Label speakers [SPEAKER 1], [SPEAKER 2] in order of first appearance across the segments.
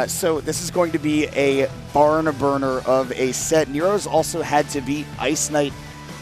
[SPEAKER 1] So this is going to be a barn burner of a set. Neeroz also had to beat Ice Knight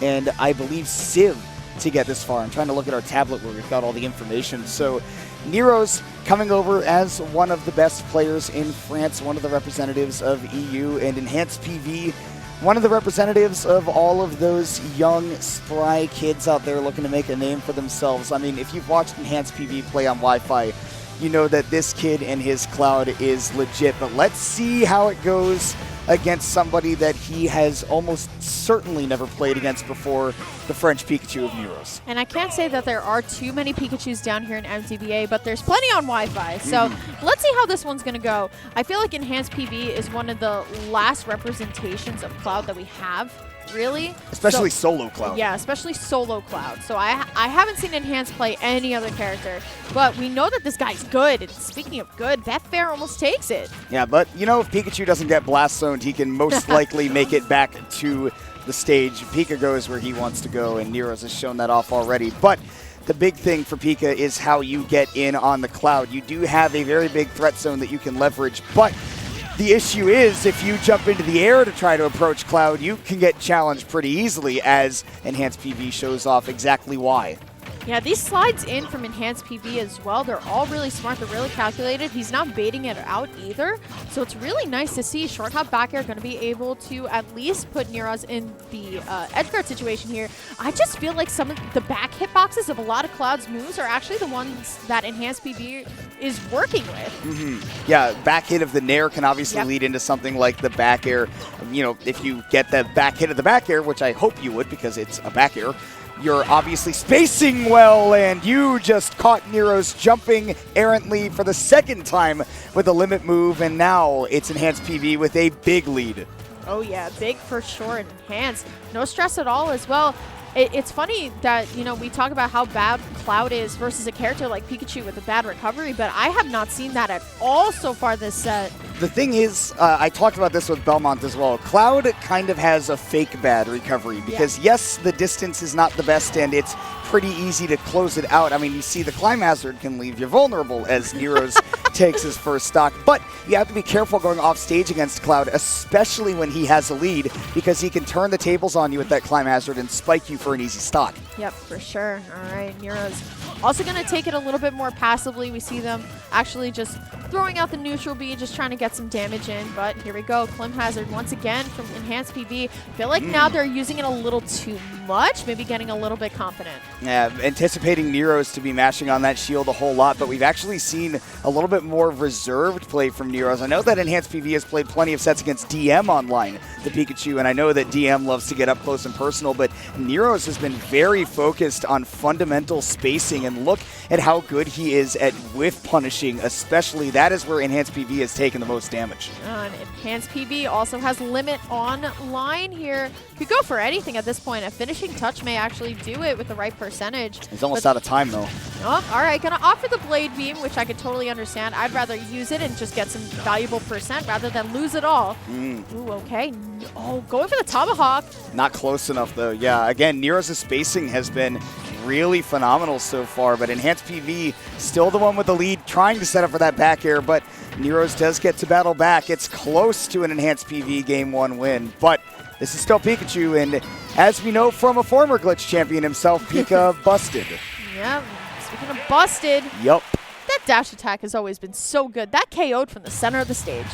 [SPEAKER 1] and I believe Civ to get this far. I'm trying to look at our tablet where we've got all the information. So Neeroz coming over as one of the best players in France, one of the representatives of EU, and EnhancedPV, one of the representatives of all of those young, spry kids out there looking to make a name for themselves. I mean, if you've watched EnhancedPV play on Wi-Fi, you know that this kid and his Cloud is legit. But let's see how it goes against somebody that he has almost certainly never played against before, the French Pikachu of Neeroz.
[SPEAKER 2] And I can't say that there are too many Pikachus down here in MTBA, but there's plenty on Wi-Fi. So let's see how this one's going to go. I feel like EnhancedPV is one of the last representations of Cloud that we have, really.
[SPEAKER 1] Especially solo Cloud.
[SPEAKER 2] Yeah, especially solo Cloud. So I haven't seen Enhanced play any other character, but we know that this guy's good. And speaking of good, that fair almost takes it.
[SPEAKER 1] Yeah, but you know, if Pikachu doesn't get blast zoned, he can most likely make it back to the stage. Pika goes where he wants to go, and Neeroz has shown that off already. But the big thing for Pika is how you get in on the Cloud. You do have a very big threat zone that you can leverage, but the issue is if you jump into the air to try to approach Cloud, you can get challenged pretty easily, as EnhancedPV shows off exactly why.
[SPEAKER 2] Yeah, these slides in from EnhancedPV as well, they're all really smart. They're really calculated. He's not baiting it out either. So it's really nice to see short hop back air going to be able to at least put Neeroz in the edge guard situation here. I just feel like some of the back hitboxes of a lot of Cloud's moves are actually the ones that EnhancedPV is working with.
[SPEAKER 1] Yeah, back hit of the Nair can obviously lead into something like the back air. You know, if you get the back hit of the back air, which I hope you would because it's a back air, you're obviously spacing well, and you just caught Neeroz jumping errantly for the second time with a limit move, and now it's EnhancedPV with a big lead.
[SPEAKER 2] Oh yeah, big for sure, and Enhanced. No stress at all as well. It's funny that, you know, we talk about how bad Cloud is versus a character like Pikachu with a bad recovery, but I have not seen that at all so far this set.
[SPEAKER 1] The thing is, I talked about this with Belmont as well. Cloud kind of has a fake bad recovery because, yes, the distance is not the best and it's pretty easy to close it out. I mean, you see the climb hazard can leave you vulnerable as Neeroz takes his first stock, but you have to be careful going off stage against Cloud, especially when he has a lead, because he can turn the tables on you with that climb hazard and spike you for an easy stock.
[SPEAKER 2] Yep, for sure. All right, Neeroz also going to take it a little bit more passively. We see them actually just throwing out the neutral B, just trying to get some damage in, but here we go. Climb hazard once again from EnhancedPV. Feel like now they're using it a little too much, maybe getting a little bit confident.
[SPEAKER 1] Yeah, anticipating Neeroz to be mashing on that shield a whole lot, but we've actually seen a little bit more reserved play from Neeroz. I know that EnhancedPV has played plenty of sets against DM online, the Pikachu, and I know that DM loves to get up close and personal, but Neeroz has been very focused on fundamental spacing, and look at how good he is at whiff punishing, especially. That is where EnhancedPV has taken the most damage.
[SPEAKER 2] And EnhancedPV also has limit online here. Could go for anything at this point. A finishing touch may actually do it with the right percentage.
[SPEAKER 1] He's almost out of time, though.
[SPEAKER 2] Oh, all right, gonna opt for the Blade Beam, which I could totally understand. I'd rather use it and just get some valuable percent rather than lose it all. Ooh, okay. Oh, going for the Tomahawk.
[SPEAKER 1] Not close enough, though. Yeah, again, Neeroz's spacing has been really phenomenal so far, but EnhancedPV still the one with the lead, trying to set up for that back air, but Neeroz does get to battle back. It's close to an EnhancedPV Game 1 win, but this is still Pikachu, and as we know from a former Glitch champion himself, Pika busted.
[SPEAKER 2] Yeah, speaking of busted.
[SPEAKER 1] Yup.
[SPEAKER 2] That dash attack has always been so good. That KO'd from the center of the stage.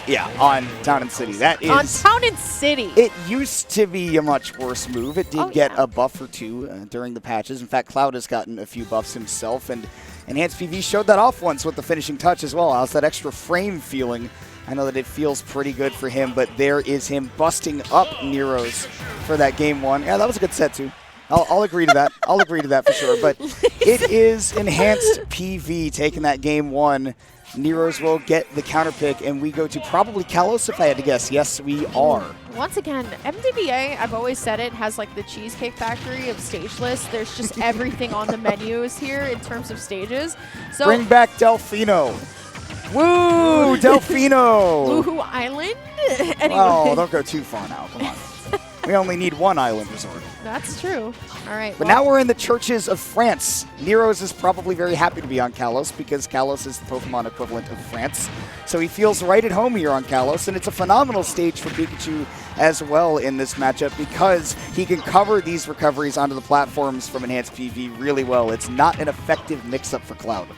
[SPEAKER 1] Yeah, on Town and City. That is...
[SPEAKER 2] On Town and City.
[SPEAKER 1] It used to be a much worse move. It did get a buff or two during the patches. In fact, Cloud has gotten a few buffs himself, and EnhancedPV showed that off once with the finishing touch as well. How's that extra frame feeling? I know that it feels pretty good for him, but there is him busting up Neeroz for that Game 1. Yeah, that was a good set, too. I'll agree to that. I'll agree to that for sure. But it is EnhancedPV taking that Game 1. Neeroz will get the counter pick, and we go to probably Kalos, if I had to guess. Yes, we are.
[SPEAKER 2] Once again, MDBA, I've always said it, has like the Cheesecake Factory of stage lists. There's just everything on the menus here in terms of stages. So
[SPEAKER 1] bring back Delfino. Woo, Delfino.
[SPEAKER 2] Woohoo Island? Anyway.
[SPEAKER 1] Oh, don't go too far now. Come on. We only need one island resort.
[SPEAKER 2] That's true. All right.
[SPEAKER 1] But now we're in the churches of France. Neeroz is probably very happy to be on Kalos because Kalos is the Pokemon equivalent of France. So he feels right at home here on Kalos, and it's a phenomenal stage for Pikachu as well in this matchup because he can cover these recoveries onto the platforms from Enhanced PV really well. It's not an effective mix-up for Cloud.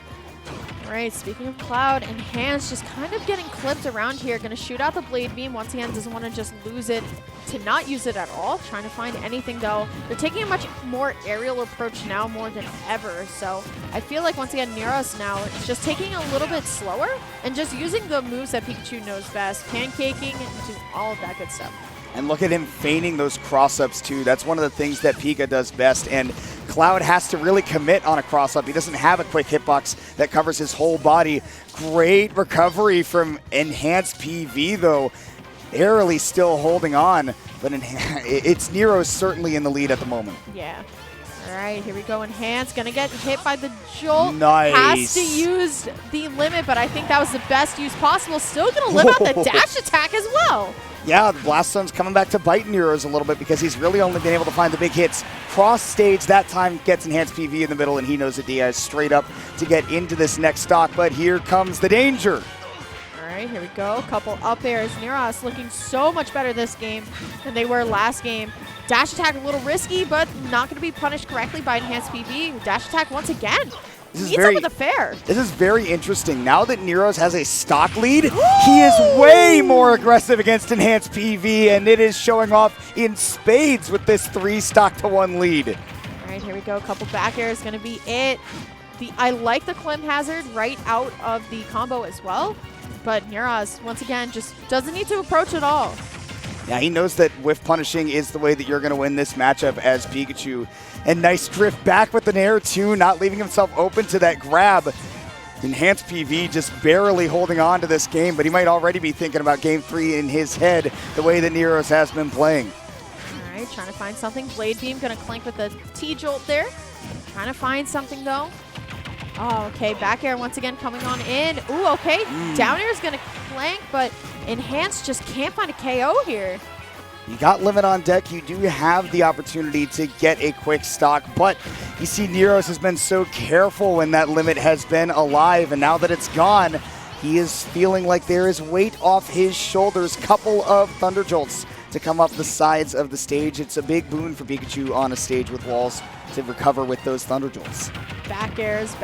[SPEAKER 2] Right, speaking of Cloud, Enhanced just kind of getting clipped around here. Going to shoot out the Blade Beam. Once again, doesn't want to just lose it to not use it at all. Trying to find anything, though. They're taking a much more aerial approach now more than ever. So I feel like, once again, Neeroz now is just taking a little bit slower and just using the moves that Pikachu knows best. Pancaking and just all of that good stuff.
[SPEAKER 1] And look at him feigning those cross-ups, too. That's one of the things that Pika does best. And Cloud has to really commit on a cross-up. He doesn't have a quick hitbox that covers his whole body. Great recovery from Enhanced PV, though. Barely still holding on. But it's Neeroz certainly in the lead at the moment.
[SPEAKER 2] Yeah. All right, here we go. Enhanced, gonna get hit by the Jolt.
[SPEAKER 1] Nice.
[SPEAKER 2] Has to use the limit, but I think that was the best use possible. Still gonna live out the dash attack as well.
[SPEAKER 1] Yeah, the Blast Stone's coming back to bite Neeroz a little bit because he's really only been able to find the big hits. Cross stage that time gets Enhanced PV in the middle, and he knows that Diaz straight up to get into this next stock, but here comes the danger.
[SPEAKER 2] All right, here we go. Couple up airs. Neeroz looking so much better this game than they were last game. Dash attack a little risky, but not going to be punished correctly by Enhanced PV. Dash attack once again. Meets up with a fair.
[SPEAKER 1] This is very interesting. Now that Neeroz has a stock lead, he is way more aggressive against Enhanced PV, and it is showing off in spades with this 3-stock-to-1 lead.
[SPEAKER 2] All right, here we go. A couple back airs going to be it. I like the Clim Hazard right out of the combo as well, but Neeroz, once again, just doesn't need to approach at all.
[SPEAKER 1] Yeah, he knows that whiff punishing is the way that you're going to win this matchup as Pikachu. And nice drift back with an air, too, not leaving himself open to that grab. Enhanced PV just barely holding on to this game, but he might already be thinking about Game 3 in his head the way that Neeroz has been playing.
[SPEAKER 2] All right, trying to find something. Blade Beam going to clink with the T-Jolt there. Trying to find something, though. Oh, okay, back air once again coming on in. Ooh, okay, down air is going to clank, but Enhanced just can't find a KO here.
[SPEAKER 1] You got limit on deck. You do have the opportunity to get a quick stock, but you see Neeroz has been so careful when that limit has been alive, and now that it's gone, he is feeling like there is weight off his shoulders. Couple of Thunder Jolts to come up the sides of the stage. It's a big boon for Pikachu on a stage with walls to recover with those Thunder Jolts.
[SPEAKER 2] Back airs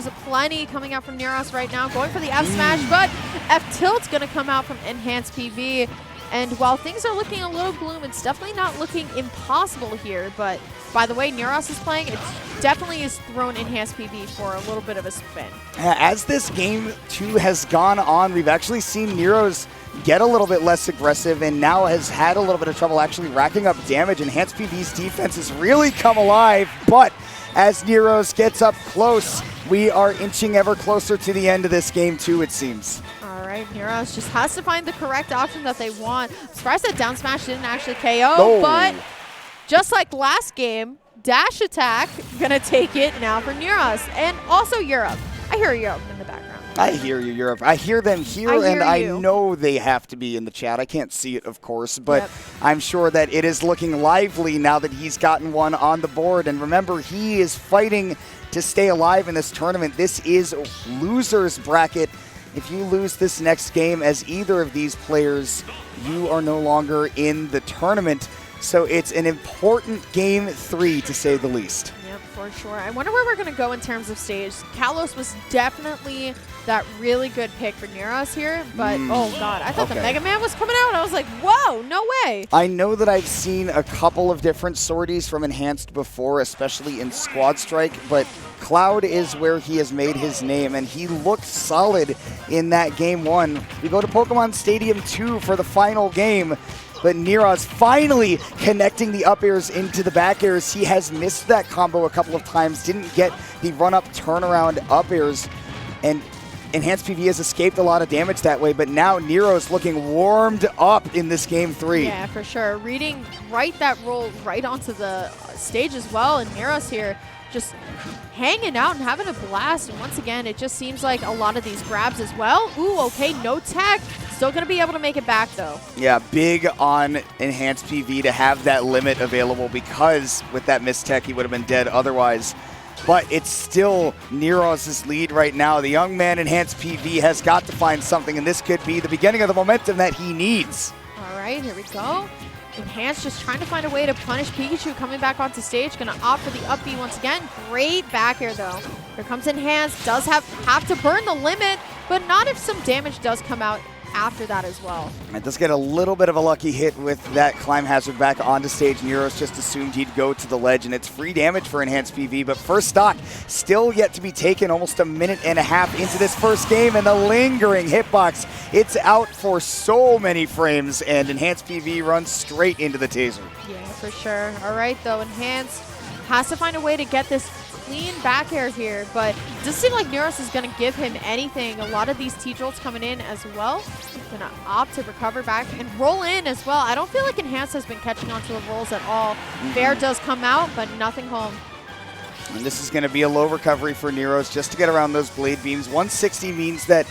[SPEAKER 2] aplenty coming out from Neeroz right now. Going for the F smash, but F tilt's going to come out from Enhanced PV. And while things are looking a little gloom, it's definitely not looking impossible here. But by the way Neeroz is playing, it definitely has thrown Enhanced PV for a little bit of a spin.
[SPEAKER 1] As this Game 2 has gone on, we've actually seen Neeroz get a little bit less aggressive and now has had a little bit of trouble actually racking up damage. Enhanced PV's defense has really come alive, but as Neeroz gets up close, we are inching ever closer to the end of this Game 2, it seems.
[SPEAKER 2] All right, Neeroz just has to find the correct option that they want. I'm surprised that down smash didn't actually KO, but just like last game, dash attack gonna take it now for Neeroz. And also Europe. I hear Europe in the background.
[SPEAKER 1] I hear you, Europe. I hear them here, and I know they have to be in the chat. I can't see it, of course, but I'm sure that it is looking lively now that he's gotten one on the board. And remember, he is fighting to stay alive in this tournament. This is loser's bracket. If you lose this next game as either of these players, you are no longer in the tournament. So it's an important Game 3, to say the least.
[SPEAKER 2] Yep, for sure. I wonder where we're going to go in terms of stage. Kalos was definitely that really good pick for Neeroz here, but oh god, I thought the Mega Man was coming out. I was like, whoa, no way.
[SPEAKER 1] I know that I've seen a couple of different sorties from Enhanced before, especially in Squad Strike, but Cloud is where he has made his name, and he looked solid in that Game 1. We go to Pokemon Stadium 2 for the final game, but Neeroz finally connecting the up airs into the back airs. He has missed that combo a couple of times, didn't get the run-up turnaround up airs, and Enhanced PV has escaped a lot of damage that way, but now Neeroz looking warmed up in this Game 3.
[SPEAKER 2] Yeah, for sure. Reading that roll right onto the stage as well, and Neeroz here just hanging out and having a blast. And once again, it just seems like a lot of these grabs as well. Ooh, okay, no tech. Still going to be able to make it back, though.
[SPEAKER 1] Yeah, big on EnhancedPV to have that limit available, because with that missed tech, he would have been dead otherwise. But it's still Neeroz's lead right now. The young man, EnhancedPV, has got to find something, and this could be the beginning of the momentum that he needs.
[SPEAKER 2] All right, here we go. Enhanced just trying to find a way to punish Pikachu coming back onto stage. Going to opt for the up B once again. Great back air, though. Here comes Enhanced. Does have to burn the limit, but not if some damage does come out after that as well.
[SPEAKER 1] It does get a little bit of a lucky hit with that climb hazard back onto stage. Neeroz just assumed he'd go to the ledge, and it's free damage for EnhancedPV, but first stock still yet to be taken, almost a minute and a half into this first game, and the lingering hitbox, it's out for so many frames, and EnhancedPV runs straight into the taser.
[SPEAKER 2] Yeah, for sure. All right, though, Enhanced has to find a way to get this clean back air here, but it doesn't seem like Neeroz is going to give him anything. A lot of these T-Jolts coming in as well. Going to opt to recover back and roll in as well. I don't feel like Enhanced has been catching on to the rolls at all. Bear does come out, but nothing home.
[SPEAKER 1] And this is going to be a low recovery for Neeroz just to get around those blade beams. 160 means that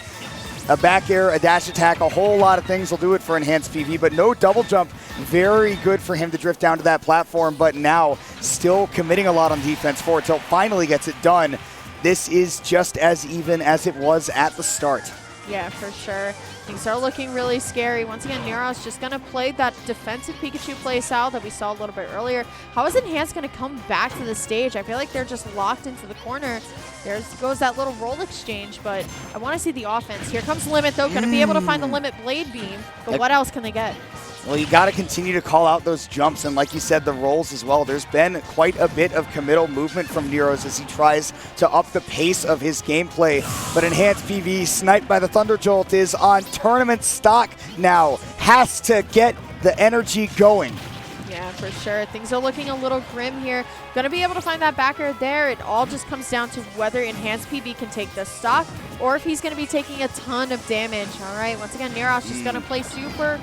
[SPEAKER 1] a back air, a dash attack, a whole lot of things will do it for EnhancedPV, but no double jump. Very good for him to drift down to that platform, but now still committing a lot on defense for it till finally gets it done. This is just as even as it was at the start.
[SPEAKER 2] Yeah, for sure. Things are looking really scary. Once again, Neeroz just going to play that defensive Pikachu play style that we saw a little bit earlier. How is Enhanced going to come back to the stage? I feel like they're just locked into the corner. There goes that little roll exchange, but I want to see the offense. Here comes Limit, though. Going to be able to find the Limit Blade Beam, but what else can they get?
[SPEAKER 1] Well, you got to continue to call out those jumps, and like you said, the rolls as well. There's been quite a bit of committal movement from Neeroz as he tries to up the pace of his gameplay, but EnhancedPV, sniped by the Thunder Jolt, is on tournament stock now. Has to get the energy going.
[SPEAKER 2] Yeah, for sure. Things are looking a little grim here. Going to be able to find that back air there. It all just comes down to whether EnhancedPV can take the stock or if he's going to be taking a ton of damage. All right, once again, Neeroz just going to play super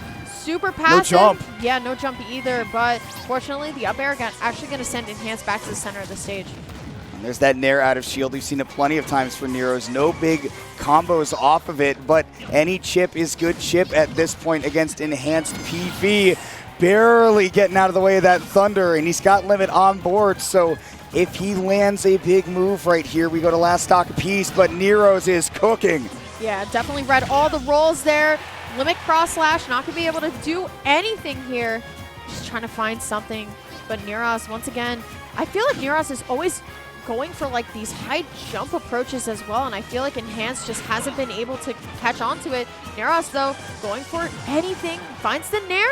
[SPEAKER 2] passive.
[SPEAKER 1] No jump.
[SPEAKER 2] Yeah, no jump either, but fortunately the up air actually going to send Enhanced back to the center of the stage.
[SPEAKER 1] And there's that Nair out of shield. We've seen it plenty of times for Neeroz. No big combos off of it, but any chip is good chip at this point against EnhancedPV. Barely getting out of the way of that Thunder, and he's got Limit on board, so if he lands a big move right here, we go to last stock apiece, but Neeroz is cooking.
[SPEAKER 2] Yeah, definitely read all the rolls there. Limit cross slash, not going to be able to do anything here. Just trying to find something, but Neeroz, once again, I feel like Neeroz is always going for like these high jump approaches as well, and I feel like Enhanced just hasn't been able to catch on to it. Neeroz, though, going for anything, finds the Nair.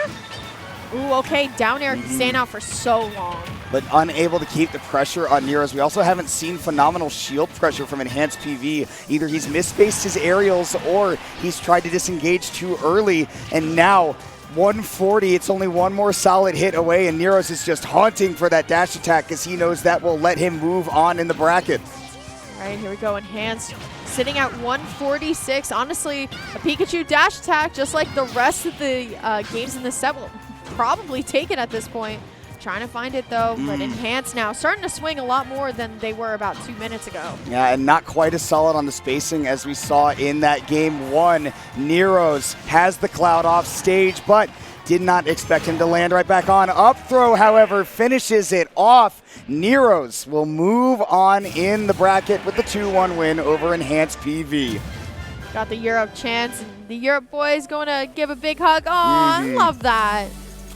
[SPEAKER 2] Ooh, okay, down air staying out for so long.
[SPEAKER 1] But unable to keep the pressure on Neeroz. We also haven't seen phenomenal shield pressure from EnhancedPV. Either he's misspaced his aerials or he's tried to disengage too early, and now 140, it's only one more solid hit away, and Neeroz is just haunting for that dash attack because he knows that will let him move on in the bracket.
[SPEAKER 2] All right, here we go. Enhanced sitting at 146. Honestly, a Pikachu dash attack, just like the rest of the games in the set, will probably take it at this point. Trying to find it, though, but Enhanced now starting to swing a lot more than they were about 2 minutes ago. Yeah,
[SPEAKER 1] and not quite as solid on the spacing as we saw in that game one. Neeroz has the cloud off stage, but did not expect him to land right back on. Up throw, however, finishes it off. Neeroz will move on in the bracket with the 2-1 win over EnhancedPV.
[SPEAKER 2] Got the Europe chance, and the Europe boys going to give a big hug. Oh, I love that.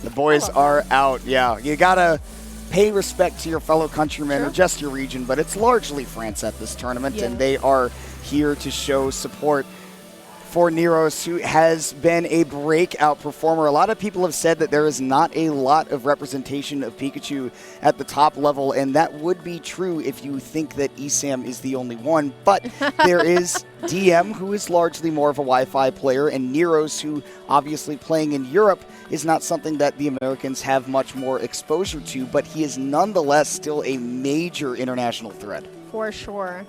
[SPEAKER 1] The boys are out, yeah. You got to pay respect to your fellow countrymen or just your region, but it's largely France at this tournament, and they are here to show support for Neeroz, who has been a breakout performer. A lot of people have said that there is not a lot of representation of Pikachu at the top level, and that would be true if you think that ESAM is the only one, but there is DM, who is largely more of a Wi-Fi player, and Neeroz, who obviously playing in Europe is not something that the Americans have much more exposure to, but he is nonetheless still a major international threat.
[SPEAKER 2] For sure.